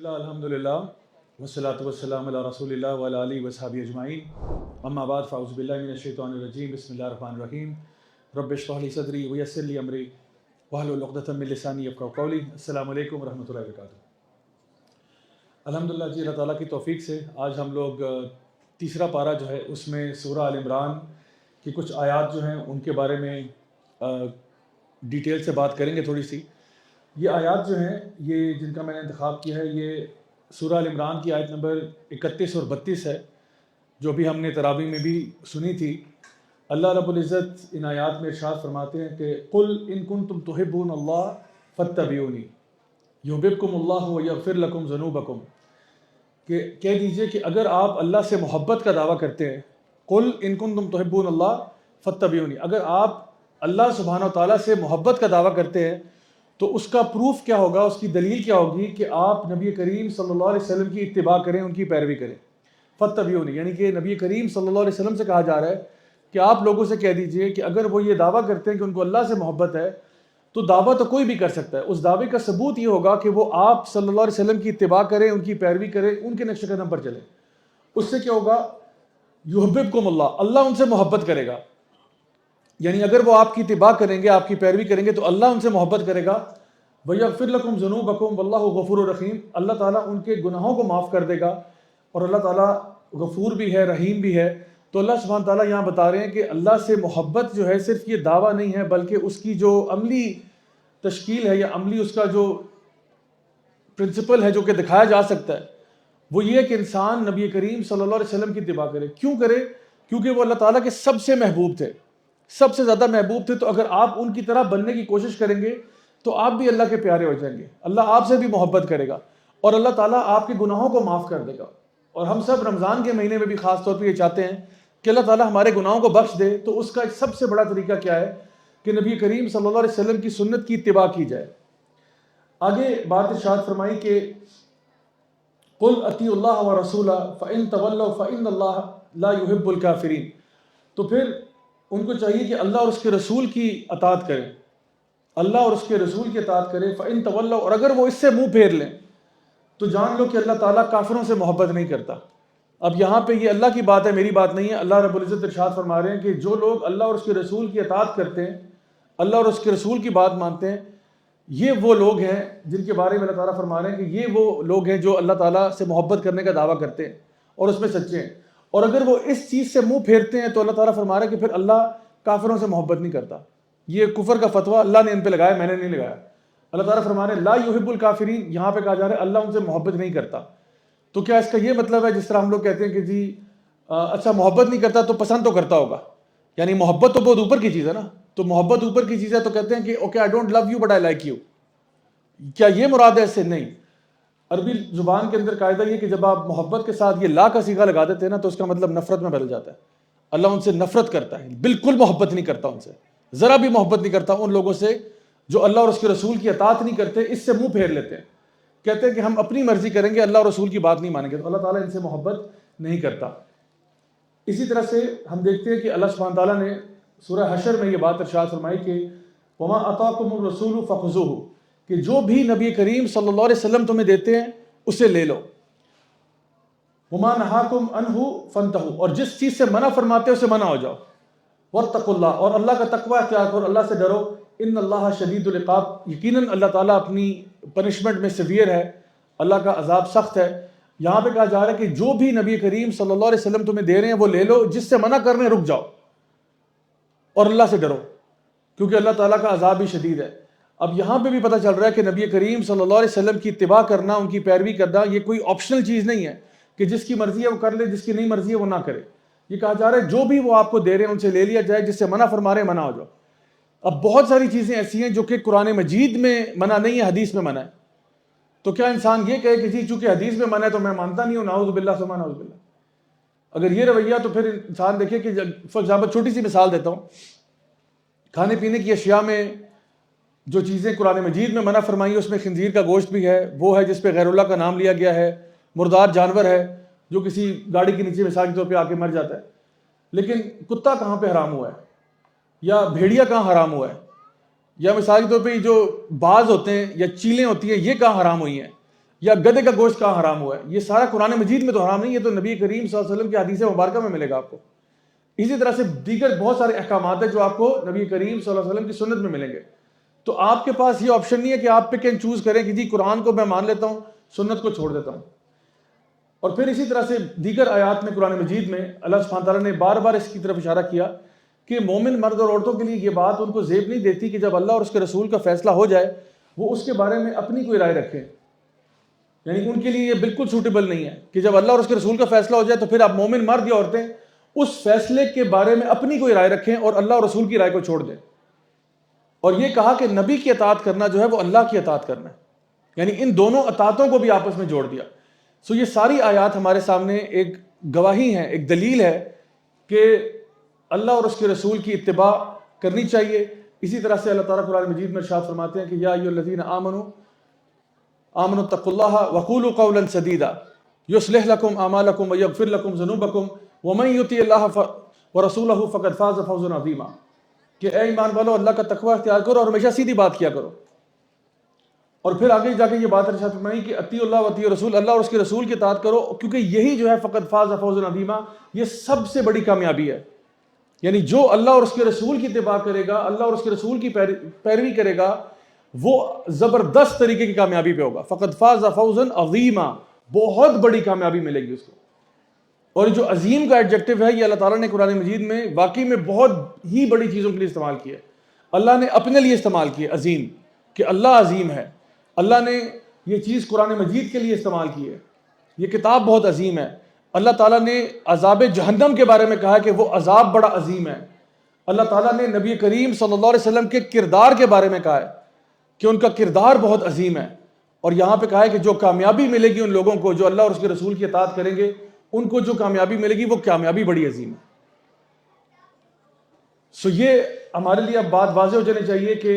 اللہ الحمد للہ والصلاۃ والسلام علی رسول اللہ وعلی آلہ وصحبہ اجمعین اما بعد فاعوذ باللہ من الشیطان الرجیم بسم اللہ الرحمن الرحیم رب اشرح لی صدری ویسر لی امری واحلل عقدۃ من لسانی یفقہوا قولی۔ السلام علیکم ورحمۃ اللہ وبرکاتہ۔ الحمدللہ جی اللہ تعالیٰ کی توفیق سے آج ہم لوگ تیسرا پارہ جو ہے اس میں سورہ آل عمران کی کچھ آیات جو ہیں ان کے بارے میں ڈیٹیل سے بات کریں گے تھوڑی سی۔ یہ آیات جو ہیں یہ جن کا میں نے انتخاب کیا ہے یہ سورہ آل عمران کی آیت نمبر 31 اور 32 ہے، جو بھی ہم نے تراویح میں بھی سنی تھی۔ اللہ رب العزت ان آیات میں ارشاد فرماتے ہیں کہ قل ان کنتم تحبون اللہ فاتبعونی یحببکم اللہ ویغفر لکم ذنوبکم، کہ کہہ دیجئے کہ اگر آپ اللہ سے محبت کا دعویٰ کرتے ہیں، قل ان کنتم تحبون اللہ فاتبعونی، اگر آپ اللہ سبحانہ و تعالیٰ سے محبت کا دعویٰ کرتے ہیں تو اس کا پروف کیا ہوگا، اس کی دلیل کیا ہوگی کہ آپ نبی کریم صلی اللہ علیہ وسلم کی اتباع کریں، ان کی پیروی کریں۔ فاتبعونی یعنی کہ نبی کریم صلی اللہ علیہ وسلم سے کہا جا رہا ہے کہ آپ لوگوں سے کہہ دیجئے کہ اگر وہ یہ دعویٰ کرتے ہیں کہ ان کو اللہ سے محبت ہے تو دعویٰ تو کوئی بھی کر سکتا ہے، اس دعوے کا ثبوت یہ ہوگا کہ وہ آپ صلی اللہ علیہ وسلم کی اتباع کریں، ان کی پیروی کریں، ان کے نقش قدم پر چلیں۔ اس سے کیا ہوگا؟ یحببکم اللہ، اللہ ان سے محبت کرے گا، یعنی اگر وہ آپ کی اتباع کریں گے، آپ کی پیروی کریں گے تو اللہ ان سے محبت کرے گا۔ وَيَغْفِرْ لَكُمْ ذُنُوبَكُمْ وَاللَّهُ غَفُورٌ رَحِيمٌ، اللہ تعالیٰ ان کے گناہوں کو معاف کر دے گا، اور اللہ تعالیٰ غفور بھی ہے، رحیم بھی ہے۔ تو اللہ سبحانہ تعالیٰ یہاں بتا رہے ہیں کہ اللہ سے محبت جو ہے صرف یہ دعویٰ نہیں ہے، بلکہ اس کی جو عملی تشکیل ہے یا عملی اس کا جو پرنسپل ہے جو کہ دکھایا جا سکتا ہے وہ یہ ہے کہ انسان نبی کریم صلی اللہ علیہ وسلم کی اتباع کرے۔ کیوں کرے؟ کیونکہ وہ اللہ تعالیٰ کے سب سے محبوب تھے، سب سے زیادہ محبوب تھے۔ تو اگر آپ ان کی طرح بننے کی کوشش کریں گے تو آپ بھی اللہ کے پیارے ہو جائیں گے، اللہ آپ سے بھی محبت کرے گا، اور اللہ تعالیٰ آپ کے گناہوں کو معاف کر دے گا۔ اور ہم سب رمضان کے مہینے میں بھی خاص طور پہ یہ چاہتے ہیں کہ اللہ تعالیٰ ہمارے گناہوں کو بخش دے، تو اس کا ایک سب سے بڑا طریقہ کیا ہے کہ نبی کریم صلی اللہ علیہ وسلم کی سنت کی اتباع کی جائے۔ آگے بات ارشاد فرمائی کہ قل اطیعوا اللہ ورسولہ فإن تولوا فإن اللہ لا يحب الکافرین، تو پھر ان کو چاہیے کہ اللہ اور اس کے رسول کی اطاعت کریں، اللہ اور اس کے رسول کی اطاعت کریں۔ فإن تولوا، اور اگر وہ اس سے منہ پھیر لیں تو جان لو کہ اللہ تعالیٰ کافروں سے محبت نہیں کرتا۔ اب یہاں پہ یہ اللہ کی بات ہے، میری بات نہیں ہے۔ اللہ رب العزت ارشاد فرما رہے ہیں کہ جو لوگ اللہ اور اس کے رسول کی اطاعت کرتے ہیں، اللہ اور اس کے رسول کی بات مانتے ہیں، یہ وہ لوگ ہیں جن کے بارے میں اللہ تعالیٰ فرما رہے ہیں کہ یہ وہ لوگ ہیں جو اللہ تعالیٰ سے محبت کرنے کا دعویٰ کرتے ہیں اور اس میں سچے ہیں۔ اور اگر وہ اس چیز سے منہ پھیرتے ہیں تو اللہ تعالیٰ فرما رہا ہے کہ پھر اللہ کافروں سے محبت نہیں کرتا۔ یہ کفر کا فتویٰ اللہ نے ان پہ لگایا، میں نے نہیں لگایا۔ اللہ تعالیٰ فرما رہے ہیں لا یحب الکافرین، یہاں پہ کہا جا رہا ہے اللہ ان سے محبت نہیں کرتا۔ تو کیا اس کا یہ مطلب ہے جس طرح ہم لوگ کہتے ہیں کہ جی اچھا محبت نہیں کرتا تو پسند تو کرتا ہوگا، یعنی محبت تو بہت اوپر کی چیز ہے نا، تو محبت اوپر کی چیز ہے تو کہتے ہیں کہ okay I don't love you but I like you, کیا یہ مراد ہے اس سے؟ نہیں۔ عربی زبان کے اندر قاعدہ یہ کہ جب آپ محبت کے ساتھ یہ لا کا صیغہ لگا دیتے ہیں نا تو اس کا مطلب نفرت میں بدل جاتا ہے۔ اللہ ان سے نفرت کرتا ہے، بالکل محبت نہیں کرتا ان سے، ذرا بھی محبت نہیں کرتا ان لوگوں سے جو اللہ اور اس کے رسول کی اطاعت نہیں کرتے، اس سے منہ پھیر لیتے ہیں، کہتے ہیں کہ ہم اپنی مرضی کریں گے، اللہ اور رسول کی بات نہیں مانیں گے، تو اللہ تعالیٰ ان سے محبت نہیں کرتا۔ اسی طرح سے ہم دیکھتے ہیں کہ اللہ سبحانہ تعالیٰ نے سورہ حشر میں یہ بات ارشاد فرمائی کہ وَمَا أَطَاعَكُمُ الرَّسُولُ فَخُذُوهُ، کہ جو بھی نبی کریم صلی اللہ علیہ وسلم تمہیں دیتے ہیں اسے لے لو۔ وَمَا نَهَاكُمْ عَنْهُ فَانْتَهُوا، اور جس چیز سے منع فرماتے ہیں اسے منع ہو جاؤ۔ وَاتَّقُوا اللَّهَ، اور اللہ کا تقوی اختیار کرو، اللہ سے ڈرو۔ ان اللہ شدید العقاب، یقیناً اللہ تعالیٰ اپنی پنشمنٹ میں سیویئر ہے، اللہ کا عذاب سخت ہے۔ یہاں پہ کہا جا رہا ہے کہ جو بھی نبی کریم صلی اللہ علیہ وسلم تمہیں دے رہے ہیں وہ لے لو، جس سے منع کر رہے ہیں رک جاؤ اور اللہ سے ڈرو، کیونکہ اللہ تعالیٰ کا عذاب بھی شدید ہے۔ اب یہاں پہ بھی پتہ چل رہا ہے کہ نبی کریم صلی اللہ علیہ وسلم کی اتباع کرنا، ان کی پیروی کرنا، یہ کوئی آپشنل چیز نہیں ہے کہ جس کی مرضی ہے وہ کر لے، جس کی نہیں مرضی ہے وہ نہ کرے۔ یہ کہا جا رہا ہے جو بھی وہ آپ کو دے رہے ہیں ان سے لے لیا جائے، جس سے منع فرما رہے ہیں منع ہو جاؤ۔ اب بہت ساری چیزیں ایسی ہیں جو کہ قرآن مجید میں منع نہیں ہے، حدیث میں منع ہے، تو کیا انسان یہ کہے کہ جی چونکہ حدیث میں منع ہے تو میں مانتا نہیں ہوں، نعوذ باللہ ثم نعوذ باللہ؟ اگر یہ رویہ تو پھر انسان دیکھے کہ فار ایگزامپل چھوٹی سی مثال دیتا ہوں، کھانے پینے کی اشیاء میں جو چیزیں قرآن مجید میں منع فرمائی اس میں خنزیر کا گوشت بھی ہے، وہ ہے جس پہ غیر اللہ کا نام لیا گیا ہے، مردار جانور ہے جو کسی گاڑی کے نیچے مثال کے طور پہ آ کے مر جاتا ہے، لیکن کتا کہاں پہ حرام ہوا ہے، یا بھیڑیا کہاں حرام ہوا ہے، یا مثال کے طور پہ جو باز ہوتے ہیں یا چیلیں ہوتی ہیں یہ کہاں حرام ہوئی ہیں؟ یا گدھے کا گوشت کہاں حرام ہوا ہے؟ یہ سارا قرآن مجید میں تو حرام نہیں، یہ تو نبی کریم صلی اللہ علیہ وسلم کی حدیث مبارکہ میں ملے گا آپ کو۔ اسی طرح سے دیگر بہت سارے احکامات ہیں جو آپ کو نبی کریم صلی اللہ علیہ وسلم کی سنت میں ملیں گے۔ تو آپ کے پاس یہ آپشن نہیں ہے کہ آپ پک اینڈ چوز کریں کہ جی قرآن کو میں مان لیتا ہوں، سنت کو چھوڑ دیتا ہوں۔ اور پھر اسی طرح سے دیگر آیات میں قرآن مجید میں اللہ سبحانہ تعالیٰ نے بار بار اس کی طرف اشارہ کیا کہ مومن مرد اور عورتوں کے لیے یہ بات ان کو زیب نہیں دیتی کہ جب اللہ اور اس کے رسول کا فیصلہ ہو جائے وہ اس کے بارے میں اپنی کوئی رائے رکھیں۔ یعنی ان کے لیے یہ بالکل سوٹیبل نہیں ہے کہ جب اللہ اور اس کے رسول کا فیصلہ ہو جائے تو پھر آپ مومن مرد یا عورتیں اس فیصلے کے بارے میں اپنی کوئی رائے رکھیں اور اللہ اور رسول کی رائے کو چھوڑ دیں۔ اور یہ کہا کہ نبی کی اطاعت کرنا جو ہے وہ اللہ کی اطاعت کرنا ہے، یعنی ان دونوں اطاعتوں کو بھی آپس میں جوڑ دیا۔ سو یہ ساری آیات ہمارے سامنے ایک گواہی ہے، ایک دلیل ہے کہ اللہ اور اس کے رسول کی اتباع کرنی چاہیے۔ اسی طرح سے اللہ تعالیٰ قرآن مجید میں ارشاد فرماتے ہیں کہ یا ایھا الذین آمنوا اتقوا اللہ وقولوا قولا سدیدا یصلح لکم اعمالکم ویغفر لکم ذنوبکم ومن یطع اللہ ورسولہ فقد فاز فوزا عظیما، کہ اے ایمان والو اللہ کا تقوی اختیار کرو اور ہمیشہ سیدھی بات کیا کرو۔ اور پھر آگے جا کے یہ بات ارشاد فرمائی کہ اطیعوا اللہ واطیعوا الرسول، اللہ اور اس کے رسول کی اطاعت کرو، کیونکہ یہی جو ہے فقد فاز فوزا عظیما، یہ سب سے بڑی کامیابی ہے۔ یعنی جو اللہ اور اس کے رسول کی اتباع کرے گا، اللہ اور اس کے رسول کی پیروی کرے گا، وہ زبردست طریقے کی کامیابی پہ ہوگا۔ فقد فاز فوزا عظیما، بہت بڑی کامیابی ملے گی اس کو۔ اور جو عظیم کا ایڈجیکٹو ہے یہ اللہ تعالیٰ نے قرآن مجید میں واقعی میں بہت ہی بڑی چیزوں کے لیے استعمال کیا ہے۔ اللہ نے اپنے لیے استعمال کیا عظیم، کہ اللہ عظیم ہے۔ اللہ نے یہ چیز قرآن مجید کے لیے استعمال کی ہے، یہ کتاب بہت عظیم ہے۔ اللہ تعالیٰ نے عذاب جہنم کے بارے میں کہا کہ وہ عذاب بڑا عظیم ہے۔ اللہ تعالیٰ نے نبی کریم صلی اللہ علیہ وسلم کے کردار کے بارے میں کہا ہے کہ ان کا کردار بہت عظیم ہے، اور یہاں پہ کہا ہے کہ جو کامیابی ملے گی ان لوگوں کو جو اللہ اور اس کے رسول کی اطاعت کریں گے، ان کو جو کامیابی ملے گی وہ کامیابی بڑی عظیم ہے۔ سو یہ ہمارے لیے اب بات واضح ہو جانی چاہیے کہ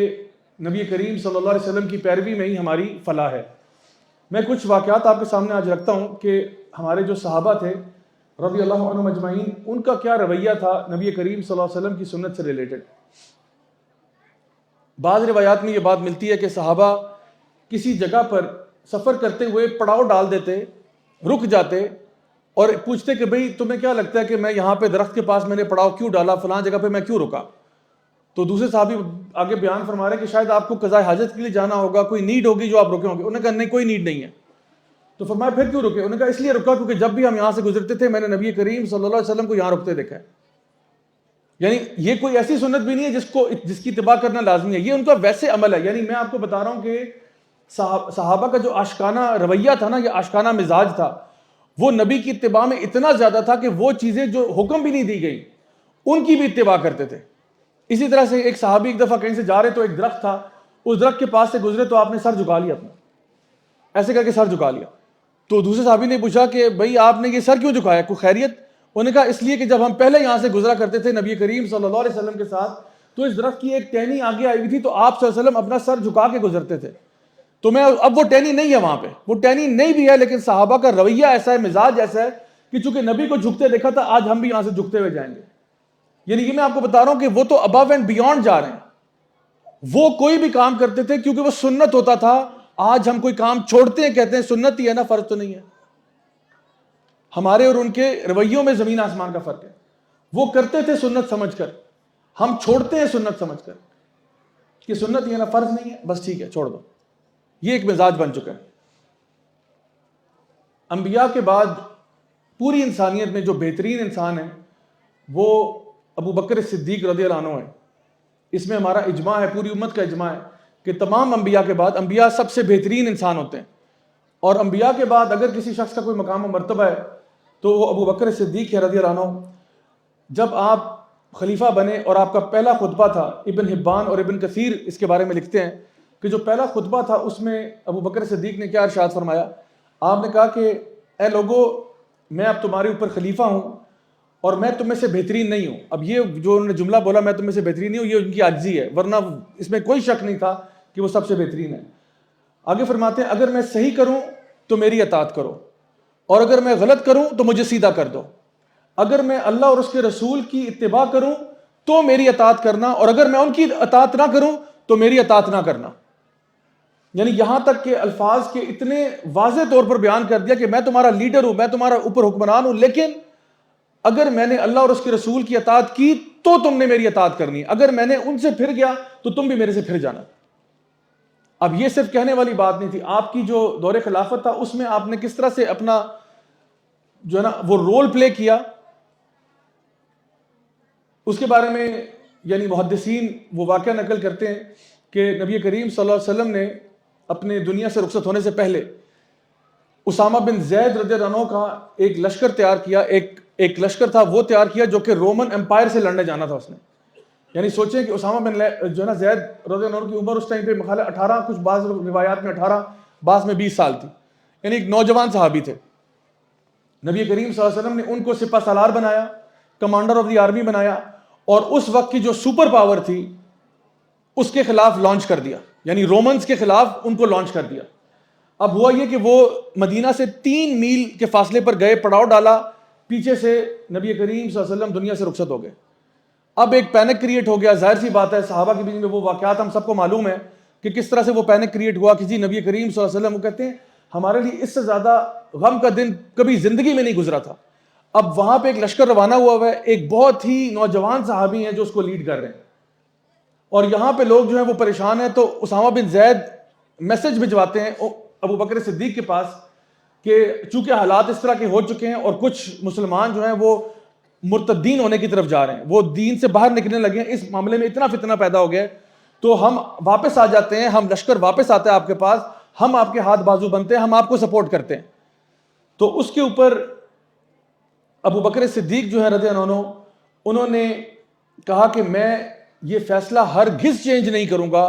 نبی کریم صلی اللہ علیہ وسلم کی پیروی میں ہی ہماری فلاح ہے۔ میں کچھ واقعات آپ کے سامنے آج رکھتا ہوں کہ ہمارے جو صحابہ تھے رضی اللہ عنہم اجمعین، ان کا کیا رویہ تھا نبی کریم صلی اللہ علیہ وسلم کی سنت سے ریلیٹڈ۔ بعض روایات میں یہ بات ملتی ہے کہ صحابہ کسی جگہ پر سفر کرتے ہوئے پڑاؤ ڈال دیتے، رک جاتے اور پوچھتے کہ بھئی تمہیں کیا لگتا ہے کہ میں یہاں پہ درخت کے پاس میں نے پڑاؤ کیوں ڈالا، فلاں جگہ پہ میں کیوں رکا؟ تو دوسرے صحابی آگے بیان فرما رہے کہ شاید آپ کو قضاء حاجت کے لیے جانا ہوگا، کوئی نیڈ ہوگی جو آپ رکے ہوں گے۔ انہوں نے کہا نہیں، کوئی نیڈ نہیں ہے۔ تو فرمایا پھر کیوں رکے؟ انہوں نے کہا اس لیے رکا کیونکہ جب بھی ہم یہاں سے گزرتے تھے میں نے نبی کریم صلی اللہ علیہ وسلم کو یہاں رکتے دیکھا ہے۔ یعنی یہ کوئی ایسی سنت بھی نہیں ہے جس کی اتباع کرنا لازمی ہے، یہ ان کا ویسے عمل ہے۔ یعنی میں آپ کو بتا رہا ہوں کہ صحابہ کا جو عاشقانہ رویہ تھا نا، یہ عاشقانہ مزاج تھا، وہ نبی کی اتباع میں اتنا زیادہ تھا کہ وہ چیزیں جو حکم بھی نہیں دی گئی ان کی بھی اتباع کرتے تھے۔ اسی طرح سے ایک صحابی ایک دفعہ کہیں سے جا رہے تو ایک درخت تھا، اس درخت کے پاس سے گزرے تو آپ نے سر جھکا لیا اپنا، ایسے کر کے سر جھکا لیا۔ تو دوسرے صحابی نے پوچھا کہ بھئی آپ نے یہ سر کیوں جھکایا، کوئی خیریت؟ انہوں نے کہا اس لیے کہ جب ہم پہلے یہاں سے گزرا کرتے تھے نبی کریم صلی اللہ علیہ وسلم کے ساتھ تو اس درخت کی ایک ٹہنی آگے آئی ہوئی تھی تو آپ صلی اللہ علیہ وسلم اپنا سر جھکا کے گزرتے تھے، تو میں اب وہ ٹہنی نہیں ہے وہاں پہ، وہ ٹہنی نہیں بھی ہے، لیکن صحابہ کا رویہ ایسا ہے، مزاج ایسا ہے کہ چونکہ نبی کو جھکتے دیکھا تھا آج ہم بھی یہاں سے جھکتے ہوئے جائیں گے۔ یعنی یہ میں آپ کو بتا رہا ہوں کہ وہ تو ابو اینڈ بیونڈ جا رہے ہیں، وہ کوئی بھی کام کرتے تھے کیونکہ وہ سنت ہوتا تھا۔ آج ہم کوئی کام چھوڑتے ہیں کہتے ہیں سنت ہی ہے نا، فرض تو نہیں ہے۔ ہمارے اور ان کے رویوں میں زمین آسمان کا فرق ہے۔ وہ کرتے تھے سنت سمجھ کر، ہم چھوڑتے ہیں سنت سمجھ کر کہ سنت یہ نا، فرض نہیں ہے، بس ٹھیک ہے چھوڑ دو۔ یہ ایک مزاج بن چکا ہے۔ انبیاء کے بعد پوری انسانیت میں جو بہترین انسان ہیں وہ ابو بکر صدیق رضی اللہ عنہ ہیں۔ اس میں ہمارا اجماع ہے، پوری امت کا اجماع ہے کہ تمام انبیاء کے بعد انبیاء سب سے بہترین انسان ہوتے ہیں، اور انبیاء کے بعد اگر کسی شخص کا کوئی مقام و مرتبہ ہے تو وہ ابو بکر صدیق ہے رضی اللہ عنہ۔ جب آپ خلیفہ بنے اور آپ کا پہلا خطبہ تھا، ابن حبان اور ابن کثیر اس کے بارے میں لکھتے ہیں کہ جو پہلا خطبہ تھا اس میں ابو بکر صدیق نے کیا ارشاد فرمایا؟ آپ نے کہا کہ اے لوگو، میں اب تمہارے اوپر خلیفہ ہوں اور میں تم میں سے بہترین نہیں ہوں۔ اب یہ جو انہوں نے جملہ بولا میں تم میں سے بہترین نہیں ہوں، یہ ان کی عاجزی ہے، ورنہ اس میں کوئی شک نہیں تھا کہ وہ سب سے بہترین ہے۔ آگے فرماتے ہیں اگر میں صحیح کروں تو میری اطاعت کرو، اور اگر میں غلط کروں تو مجھے سیدھا کر دو۔ اگر میں اللہ اور اس کے رسول کی اتباع کروں تو میری اطاعت کرنا، اور اگر میں ان کی اطاعت نہ کروں تو میری اطاعت نہ کرنا۔ یعنی یہاں تک کہ الفاظ کے اتنے واضح طور پر بیان کر دیا کہ میں تمہارا لیڈر ہوں، میں تمہارا اوپر حکمران ہوں، لیکن اگر میں نے اللہ اور اس کے رسول کی اطاعت کی تو تم نے میری اطاعت کرنی ہے، اگر میں نے ان سے پھر گیا تو تم بھی میرے سے پھر جانا۔ اب یہ صرف کہنے والی بات نہیں تھی، آپ کی جو دور خلافت تھا اس میں آپ نے کس طرح سے اپنا جو ہے نا وہ رول پلے کیا، اس کے بارے میں یعنی محدثین وہ واقعہ نقل کرتے ہیں کہ نبی کریم صلی اللہ علیہ وسلم نے اپنے دنیا سے رخصت ہونے سے پہلے اسامہ بن زید رضی اللہ عنہ کا ایک لشکر تیار کیا، ایک لشکر تھا وہ تیار کیا جو کہ رومن امپائر سے لڑنے جانا تھا اس نے۔ یعنی سوچیں کہ اسامہ بن جو ہے نا زید رضی اللہ عنہ کی عمر اس ٹائم پہ مخالف 18، کچھ بعض روایات میں 18، بعض میں 20 سال تھی، یعنی ایک نوجوان صحابی تھے۔ نبی کریم صلی اللہ علیہ وسلم نے ان کو سپہ سالار بنایا، کمانڈر آف دی آرمی بنایا، اور اس وقت کی جو سپر پاور تھی اس کے خلاف لانچ کر دیا، یعنی رومنز کے خلاف ان کو لانچ کر دیا۔ اب ہوا یہ کہ وہ مدینہ سے 3 میل کے فاصلے پر گئے، پڑاؤ ڈالا، پیچھے سے نبی کریم صلی اللہ علیہ وسلم دنیا سے رخصت ہو گئے۔ اب ایک پینک کریٹ ہو گیا، ظاہر سی بات ہے صحابہ کے بیچ میں وہ واقعات ہم سب کو معلوم ہے کہ کس طرح سے وہ پینک کریٹ ہوا کہ جی نبی کریم صلی اللہ علیہ وسلم وہ کہتے ہیں ہمارے لیے اس سے زیادہ غم کا دن کبھی زندگی میں نہیں گزرا تھا۔ اب وہاں پہ ایک لشکر روانہ ہوا ہے، ایک بہت ہی نوجوان صحابی ہیں جو اس کو لیڈ کر رہے ہیں، اور یہاں پہ لوگ جو ہیں وہ پریشان ہیں۔ تو اسامہ بن زید میسج بھجواتے ہیں ابو بکر صدیق کے پاس کہ چونکہ حالات اس طرح کے ہو چکے ہیں اور کچھ مسلمان جو ہیں وہ مرتدین ہونے کی طرف جا رہے ہیں، وہ دین سے باہر نکلنے لگے ہیں، اس معاملے میں اتنا فتنہ پیدا ہو گیا ہے، تو ہم واپس آ جاتے ہیں، ہم لشکر واپس آتے ہیں آپ کے پاس، ہم آپ کے ہاتھ بازو بنتے ہیں، ہم آپ کو سپورٹ کرتے ہیں۔ تو اس کے اوپر ابو بکر صدیق جو ہے رضی اللہ عنہ، انہوں نے کہا کہ میں یہ فیصلہ ہرگز چینج نہیں کروں گا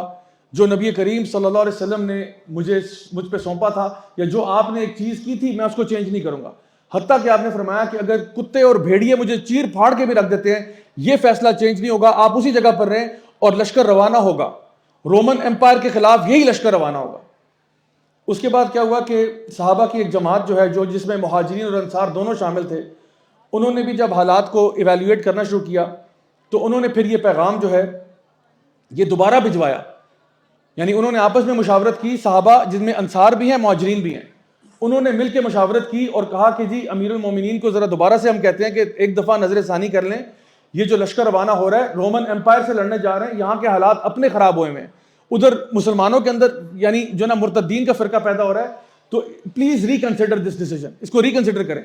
جو نبی کریم صلی اللہ علیہ وسلم نے مجھ پہ سونپا تھا، یا جو آپ نے ایک چیز کی تھی میں اس کو چینج نہیں کروں گا۔ حتیٰ کہ آپ نے فرمایا کہ اگر کتے اور بھیڑیے مجھے چیر پھاڑ کے بھی رکھ دیتے ہیں یہ فیصلہ چینج نہیں ہوگا، آپ اسی جگہ پر رہیں، اور لشکر روانہ ہوگا، رومن امپائر کے خلاف یہی لشکر روانہ ہوگا۔ اس کے بعد کیا ہوا کہ صحابہ کی ایک جماعت جو ہے جس میں مہاجرین اور انصار دونوں شامل تھے، انہوں نے بھی جب حالات کو ایویلیویٹ کرنا شروع کیا تو انہوں نے پھر یہ پیغام جو ہے یہ دوبارہ بھجوایا، یعنی انہوں نے آپس میں مشاورت کی، صحابہ جن میں انصار بھی ہیں مہاجرین بھی ہیں، انہوں نے مل کے مشاورت کی اور کہا کہ جی امیر المومنین کو ذرا دوبارہ سے ہم کہتے ہیں کہ ایک دفعہ نظر ثانی کر لیں، یہ جو لشکر روانہ ہو رہا ہے رومن امپائر سے لڑنے جا رہے ہیں، یہاں کے حالات اپنے خراب ہوئے ہیں، ادھر مسلمانوں کے اندر یعنی جو نا مرتدین کا فرقہ پیدا ہو رہا ہے، تو پلیز ریکنسیڈر دس ڈیسیژن، اس کو ریکنسیڈر کریں۔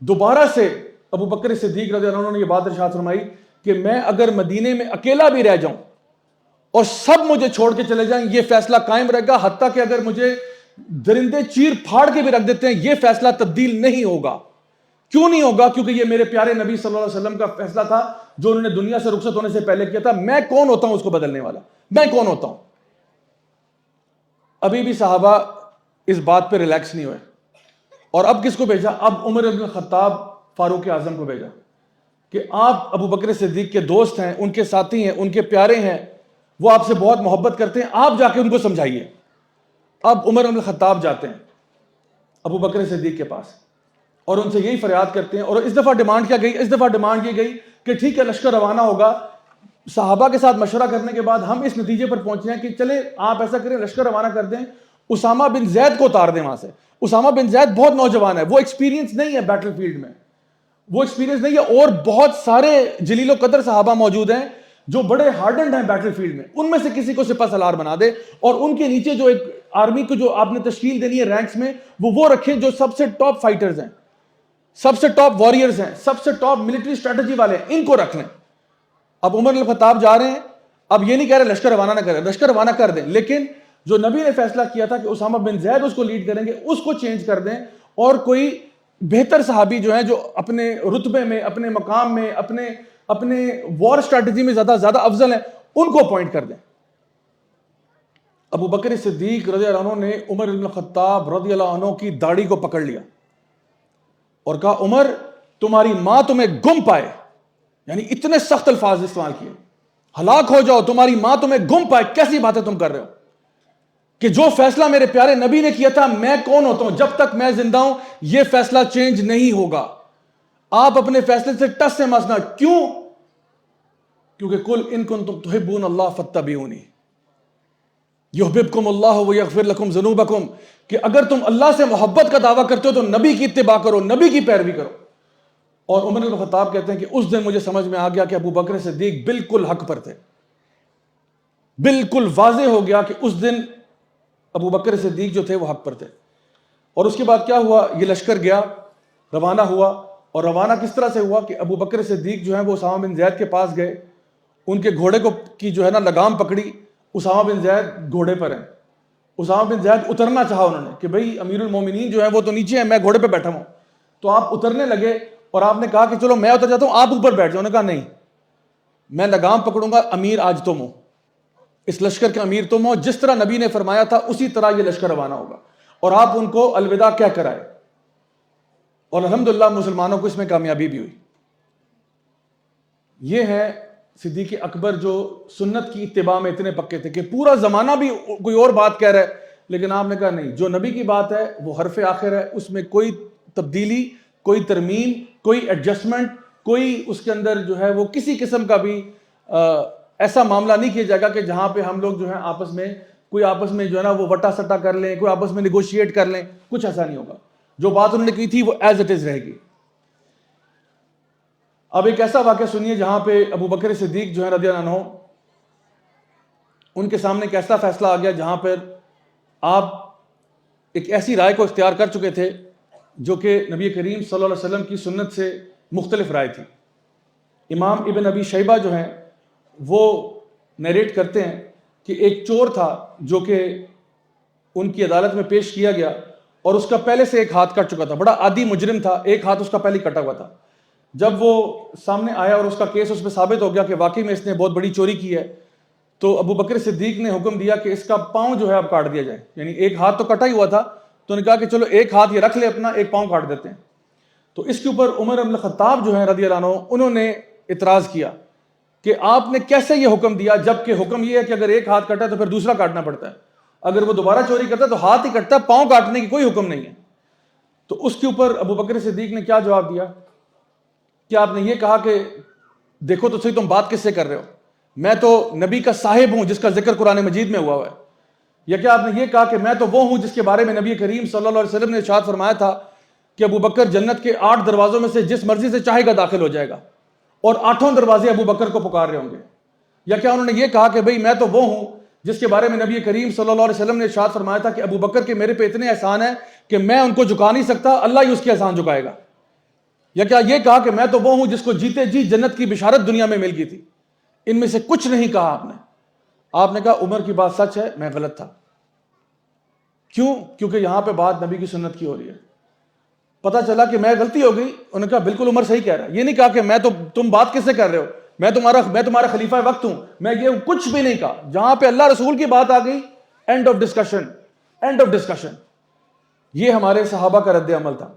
دوبارہ سے ابو بکر صدیق رضی اللہ عنہ نے یہ بات ارشاد فرمائی کہ میں اگر مدینے میں اکیلا بھی رہ جاؤں اور سب مجھے چھوڑ کے چلے جائیں یہ فیصلہ قائم رہے گا، حتیٰ کہ اگر مجھے درندے چیر پھاڑ کے بھی رکھ دیتے ہیں یہ فیصلہ تبدیل نہیں ہوگا۔ کیوں نہیں ہوگا؟ کیونکہ یہ میرے پیارے نبی صلی اللہ علیہ وسلم کا فیصلہ تھا جو انہوں نے دنیا سے رخصت ہونے سے پہلے کیا تھا، میں کون ہوتا ہوں اس کو بدلنے والا، میں کون ہوتا ہوں؟ ابھی بھی صحابہ اس بات پہ ریلیکس نہیں ہوئے، اور اب کس کو بھیجا؟ اب عمر بن الخطاب فاروق اعظم کو بھیجا کہ آپ ابو بکر صدیق کے دوست ہیں، ان کے ساتھی ہیں، ان کے پیارے ہیں، وہ آپ سے بہت محبت کرتے ہیں، آپ جا کے ان کو سمجھائیے۔ اب عمر بن الخطاب جاتے ہیں ابو بکر صدیق کے پاس اور ان سے یہی فریاد کرتے ہیں، اور اس دفعہ ڈیمانڈ کیا گئی؟ اس دفعہ ڈیمانڈ یہ گئی کہ ٹھیک ہے لشکر روانہ ہوگا، صحابہ کے ساتھ مشورہ کرنے کے بعد ہم اس نتیجے پر پہنچے ہیں کہ چلے آپ ایسا کریں لشکر روانہ کر دیں، اسامہ بن زید کو اتار دیں وہاں سے۔ اسامہ بن زید بہت نوجوان ہے، وہ ایکسپیرینس نہیں ہے بیٹل فیلڈ میں، وہ ایکسپیرینس نہیں ہے، اور بہت سارے جلیل و قدر صحابہ موجود ہیں جو بڑے ہارڈنڈ ہیں بیٹل فیلڈ میں، ان میں سے کسی کو سپہ سالار بنا دے، اور ان کے نیچے جو ایک آرمی کو جو آپ نے تشکیل دینی ہے رینکس میں وہ رکھیں جو سب سے ٹاپ فائٹرز ہیں، سب سے ٹاپ واریئرز ہیں، سب سے ٹاپ ملٹری اسٹریٹجی والے ہیں، ان کو رکھ لیں۔ اب عمر بن الخطاب جا رہے ہیں، اب یہ نہیں کہہ رہے لشکر روانہ نہ کریں، لشکر روانہ کر دیں، لیکن جو نبی نے فیصلہ کیا تھا کہ اسامہ بن زید اس کو لیڈ کریں گے اس کو چینج کر دیں، اور کوئی بہتر صحابی جو ہیں جو اپنے رتبے میں، اپنے مقام میں، اپنے وار اسٹریٹجی میں زیادہ افضل ہیں ان کو اپوائنٹ کر دیں۔ ابو بکر صدیق رضی اللہ عنہ نے عمر بن الخطاب رضی اللہ عنہ کی داڑھی کو پکڑ لیا اور کہا عمر تمہاری ماں تمہیں گم پائے، یعنی اتنے سخت الفاظ استعمال کیے، ہلاک ہو جاؤ تمہاری ماں تمہیں گم پائے، کیسی باتیں تم کر رہے ہو کہ جو فیصلہ میرے پیارے نبی نے کیا تھا میں کون ہوتا ہوں، جب تک میں زندہ ہوں یہ فیصلہ چینج نہیں ہوگا، آپ اپنے فیصلے سے ٹس سے مسنا۔ کیوں؟ کیونکہ قل ان کنتم تحبون اللہ فاتبعونی، یحببکم اللہ ویغفر لکم ذنوبکم، کہ اگر تم اللہ سے محبت کا دعویٰ کرتے ہو تو نبی کی اتباع کرو، نبی کی پیروی کرو۔ اور عمر بن الخطاب کہتے ہیں کہ اس دن مجھے سمجھ میں آ گیا کہ ابو بکر صدیق بالکل حق پر تھے، بالکل واضح ہو گیا کہ اس دن ابو بکر صدیق جو تھے وہ حق پر تھے۔ اور اس کے بعد کیا ہوا، یہ لشکر گیا، روانہ ہوا، اور روانہ کس طرح سے ہوا کہ ابو بکر صدیق جو ہیں وہ اسامہ بن زید کے پاس گئے، ان کے گھوڑے کو کی جو ہے نا لگام پکڑی، اسامہ بن زید گھوڑے پر ہیں، اسامہ بن زید اترنا چاہا انہوں نے کہ بھئی امیر المومنین جو ہیں وہ تو نیچے ہیں، میں گھوڑے پہ بیٹھا ہوں، تو آپ اترنے لگے اور آپ نے کہا کہ چلو میں اتر جاتا ہوں، آپ اوپر بیٹھ جاؤ۔ انہوں نے کہا نہیں، میں لگام پکڑوں گا، امیر آج تم ہو، اس لشکر کے امیر تم ہو، جس طرح نبی نے فرمایا تھا اسی طرح یہ لشکر روانہ ہوگا، اور آپ ان کو الوداع کہہ کر آئے۔ اور الحمدللہ مسلمانوں کو اس میں کامیابی بھی ہوئی۔ یہ ہے صدیق اکبر جو سنت کی اتباع میں اتنے پکے تھے کہ پورا زمانہ بھی کوئی اور بات کہہ رہا ہے، لیکن آپ نے کہا نہیں، جو نبی کی بات ہے وہ حرف آخر ہے، اس میں کوئی تبدیلی، کوئی ترمیم، کوئی ایڈجسٹمنٹ، کوئی اس کے اندر جو ہے وہ کسی قسم کا بھی ایسا معاملہ نہیں کیا جائے گا کہ جہاں پہ ہم لوگ جو ہیں آپس میں جو ہے نا وہ وٹا سٹا کر لیں، کوئی آپس میں نیگوشیٹ کر لیں، کچھ ایسا نہیں ہوگا۔ جو بات انہوں نے کی تھی وہ ایز اٹ از رہے گی۔ اب ایک ایسا واقعہ سنیے جہاں پہ ابو بکر صدیق جو ہے رضی اللہ عنہ، ان کے سامنے ایک ایسا فیصلہ آ گیا جہاں پر آپ ایک ایسی رائے کو اختیار کر چکے تھے جو کہ نبی کریم صلی اللہ علیہ وسلم کی سنت سے مختلف رائے تھی۔ امام ابن ابی شیبہ جو ہیں وہ نیریٹ کرتے ہیں کہ ایک چور تھا جو کہ ان کی عدالت میں پیش کیا گیا، اور اس کا پہلے سے ایک ہاتھ کٹ چکا تھا، بڑا عادی مجرم تھا، ایک ہاتھ اس کا پہلے کٹا ہوا تھا۔ جب وہ سامنے آیا اور اس کا کیس اس پہ ثابت ہو گیا کہ واقعی میں اس نے بہت بڑی چوری کی ہے، تو ابو بکر صدیق نے حکم دیا کہ اس کا پاؤں جو ہے اب کاٹ دیا جائے، یعنی ایک ہاتھ تو کٹا ہی ہوا تھا، تو انہوں نے کہا کہ چلو ایک ہاتھ یہ رکھ لے اپنا، ایک پاؤں کاٹ دیتے ہیں۔ تو اس کے اوپر عمر بن الخطاب جو ہیں رضی اللہ عنہ، انہوں نے اعتراض کیا کہ آپ نے کیسے یہ حکم دیا، جبکہ حکم یہ ہے کہ اگر ایک ہاتھ کٹا ہے تو پھر دوسرا کاٹنا پڑتا ہے، اگر وہ دوبارہ چوری کرتا ہے تو ہاتھ ہی کٹتا ہے، پاؤں کاٹنے کی کوئی حکم نہیں ہے۔ تو اس کے اوپر ابو بکر صدیق نے کیا جواب دیا کہ آپ نے یہ کہا کہ دیکھو تو صحیح تم بات کس سے کر رہے ہو، میں تو نبی کا صاحب ہوں جس کا ذکر قرآن مجید میں ہوا ہے، یا کیا آپ نے یہ کہا کہ میں تو وہ ہوں جس کے بارے میں نبی کریم صلی اللہ علیہ وسلم نے ارشاد فرمایا تھا کہ ابو بکر جنت کے 8 دروازوں میں سے جس مرضی سے چاہے گا داخل ہو جائے گا، اور 8 دروازے ابو بکر کو پکار رہے ہوں گے؟ یا کیا انہوں نے یہ کہا کہ بھئی میں تو وہ ہوں جس کے بارے میں نبی کریم صلی اللہ علیہ وسلم نے ارشاد فرمایا تھا کہ ابو بکر کے میرے پہ اتنے احسان ہیں کہ میں ان کو جھکا نہیں سکتا، اللہ ہی اس کے احسان جھکائے گا؟ یا کیا یہ کہا کہ میں تو وہ ہوں جس کو جیتے جی جنت کی بشارت دنیا میں مل گئی تھی؟ ان میں سے کچھ نہیں کہا آپ نے کہا عمر کی بات سچ ہے، میں غلط تھا۔ کیوں؟ کیونکہ یہاں پہ بات نبی کی سنت کی ہو رہی ہے۔ پتہ چلا کہ میں غلطی ہو گئی، انہوں نے کہا بالکل عمر صحیح کہہ رہا ہے، یہ نہیں کہا کہ میں تو تم بات کس سے کر رہے ہو، میں تمہارا خلیفہ وقت ہوں، میں یہ کچھ بھی نہیں کہا۔ جہاں پہ اللہ رسول کی بات آ گئی، اینڈ آف ڈسکشن۔ یہ ہمارے صحابہ کا رد عمل تھا۔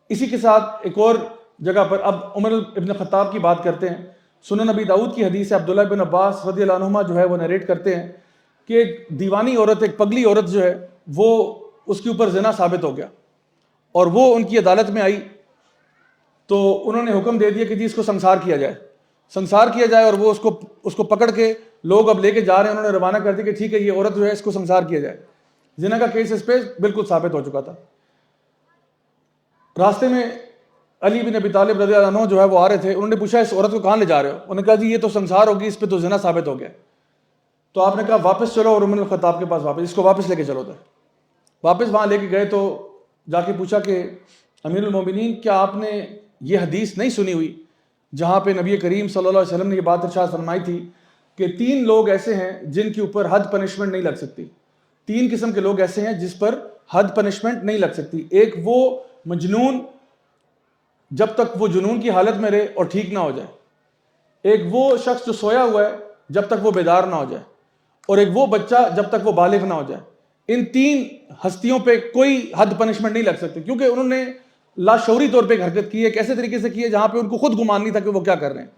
اسی کے ساتھ ایک اور جگہ پر اب عمر ابن خطاب کی بات کرتے ہیں۔ سنن نبی داؤد کی حدیث ہے، عبداللہ بن عباس رضی اللہ عنہما جو ہے وہ نیریٹ کرتے ہیں کہ ایک دیوانی عورت، ایک پگلی عورت جو ہے وہ اس کے اوپر زنا ثابت ہو گیا، اور وہ ان کی عدالت میں آئی، تو انہوں نے حکم دے دیا کہ جی اس کو سنسار کیا جائے، اور وہ اس کو پکڑ کے لوگ اب لے کے جا رہے ہیں، انہوں نے روانہ کر دیا کہ ٹھیک ہے یہ عورت جو ہے اس کو سنسار کیا جائے۔ زنا کا کیس اس پہ بالکل ثابت ہو چکا تھا۔ راستے میں علی بن ابی طالب رضی اللہ عنہ جو ہے وہ آ رہے تھے، انہوں نے پوچھا اس عورت کو کہاں لے جا رہے ہو؟ انہوں نے کہا جی یہ تو سنسار ہوگی، اس پہ تو زنا ثابت ہو گیا۔ تو آپ نے کہا واپس چلو، اور عمر بن الخطاب کے پاس اس کو واپس لے کے چلو۔ واپس وہاں لے کے گئے تو جا کے پوچھا کہ امیر المومنین کیا آپ نے یہ حدیث نہیں سنی ہوئی جہاں پہ نبی کریم صلی اللہ علیہ وسلم نے یہ بات ارشاد فرمائی تھی کہ 3 لوگ ایسے ہیں جن کے اوپر حد پنشمنٹ نہیں لگ سکتی، 3 قسم کے لوگ ایسے ہیں جس پر حد پنشمنٹ نہیں لگ سکتی۔ ایک وہ مجنون جب تک وہ جنون کی حالت میں رہے اور ٹھیک نہ ہو جائے، ایک وہ شخص جو سویا ہوا ہے جب تک وہ بیدار نہ ہو جائے، اور ایک وہ بچہ جب تک وہ بالغ نہ ہو جائے۔ ان 3 ہستیوں پہ کوئی حد پنشمنٹ نہیں لگ سکتی، کیونکہ انہوں نے لاشعوری طور پہ ایک حرکت کی ہے، ایک ایسے طریقے سے کی ہے جہاں پہ ان کو خود گمان نہیں تھا کہ وہ کیا کر رہے ہیں۔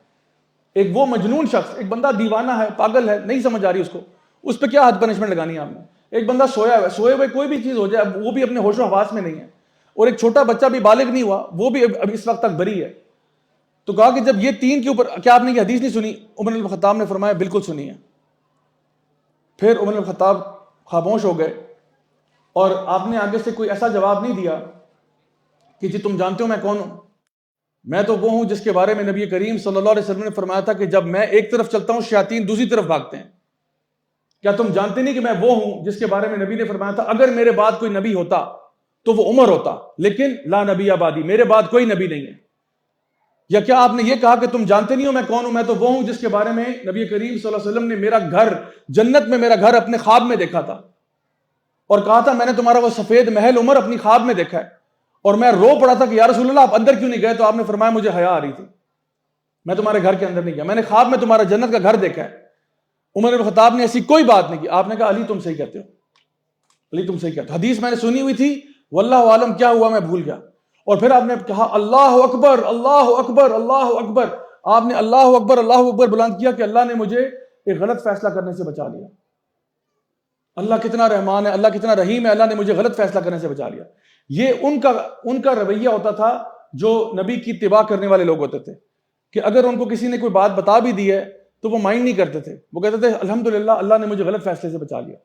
ایک وہ مجنون شخص، ایک بندہ دیوانہ ہے، پاگل ہے، نہیں سمجھ آ رہی اس پہ کیا حد پنشمنٹ لگانی ہے آپ نے؟ ایک بندہ سویا ہوا ہے، سوئے ہوئے کوئی بھی چیز ہو جائے، وہ بھی اپنے ہوش و حواس میں نہیں ہے، اور ایک چھوٹا بچہ بھی بالغ نہیں ہوا، وہ بھی اب اس وقت تک بری ہے۔ تو کہا کہ جب یہ 3 کے اوپر، کیا آپ نے یہ حدیث نہیں سنی؟ عمر بن الخطاب نے فرمایا بالکل سنی ہے۔ پھر عمر بن الخطاب خاموش ہو گئے اور آپ نے آگے سے کوئی ایسا جواب نہیں دیا کہ جی تم جانتے ہو میں کون ہوں؟ میں تو وہ ہوں جس کے بارے میں نبی کریم صلی اللہ علیہ وسلم نے فرمایا تھا کہ جب میں ایک طرف چلتا ہوں شیاطین دوسری طرف بھاگتے ہیں۔ کیا تم جانتے نہیں کہ میں وہ ہوں جس کے بارے میں نبی نے فرمایا تھا اگر میرے بعد کوئی نبی ہوتا تو وہ عمر ہوتا، لیکن لا نبی آبادی، میرے بعد کوئی نبی نہیں ہے۔ یا کیا آپ نے یہ کہا کہ تم جانتے نہیں ہو میں کون ہوں؟ میں تو وہ ہوں جس کے بارے میں نبی کریم صلی اللہ علیہ وسلم نے میرا گھر جنت میں، میرا گھر اپنے خواب میں دیکھا تھا اور کہا تھا میں نے تمہارا وہ سفید محل عمر اپنی خواب میں دیکھا ہے، اور میں رو پڑا تھا کہ یا رسول اللہ آپ اندر کیوں نہیں گئے؟ تو آپ نے فرمایا مجھے حیا آ رہی تھی، میں تمہارے گھر کے اندر نہیں گیا، میں نے خواب میں تمہارا جنت کا گھر دیکھا ہے۔ عمر بن خطاب نے ایسی کوئی بات نہیں کی۔ آپ نے کہا علی تم صحیح کہتے ہو، علی تم صحیح کہتے ہو، حدیث میں نے سنی ہوئی تھی، واللہ عالم کیا ہوا میں بھول گیا۔ اور پھر آپ نے کہا اللہ اکبر اللہ اکبر اللہ اکبر، آپ نے اللہ اکبر بلند کیا کہ اللہ نے مجھے ایک غلط فیصلہ کرنے سے بچا لیا۔ اللہ کتنا رحمان ہے، اللہ کتنا رحیم ہے، اللہ نے مجھے غلط فیصلہ کرنے سے بچا لیا۔ یہ ان کا رویہ ہوتا تھا جو نبی کی اتباع کرنے والے لوگ ہوتے تھے، کہ اگر ان کو کسی نے کوئی بات بتا بھی دی ہے تو وہ مائنڈ نہیں کرتے تھے، وہ کہتے تھے الحمدللہ اللہ نے مجھے غلط فیصلے سے بچا لیا۔